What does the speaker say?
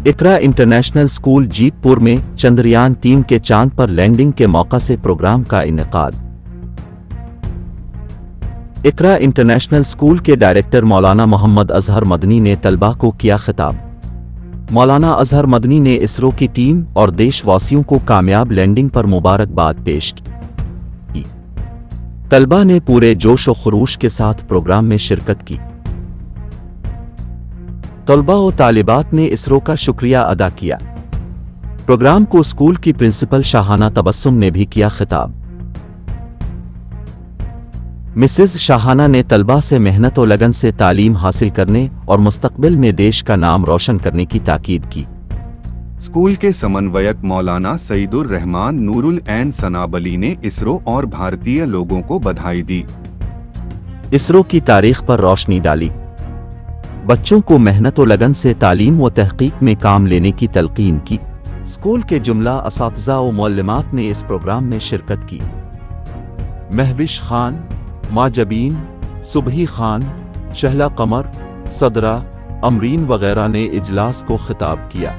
इकरा international school Jeetpur में चंद्रयान 3 के चांद पर लैंडिंग के मौका से प्रोग्राम का इनेकाद। इकरा इंटरनेशनल स्कूल के डायरेक्टर मौलाना मोहम्मद अजहर मदनी ने तलबा को किया खिताब। मौलाना अजहर मदनी ने इसरो की टीम और देशवासियों को कामयाब लैंडिंग पर मुबारकबाद पेश की। तलबा ने पूरे जोश और खरूश के साथ प्रोग्राम में शिरकत की। तलबा और तालिबात ने इसरो का शुक्रिया अदा किया। प्रोग्राम को स्कूल की प्रिंसिपल शाहाना तबस्सुम ने भी किया खिताब। मिसेज शाहाना ने तलबा से मेहनत और लगन से तालीम हासिल करने और मुस्तकबिल में देश का नाम रोशन करने की ताकीद की। स्कूल के समन्वयक मौलाना सईदुर रहमान नूरुल ऐन सनाबली ने इसरो और भारतीय लोगों को बधाई दी। इसरो की तारीख पर रोशनी डाली। बच्चों को मेहनत और लगन से तालीम व तहकीक में काम लेने की तलकीन की। स्कूल के जुमला असातिज़ा व मुअल्लिमात ने इस प्रोग्राम में शिरकत की। महविश खान, माजबीन, सुबही खान, शहला कमर, सदरा, अमरीन वगैरह ने इजलास को खिताब किया।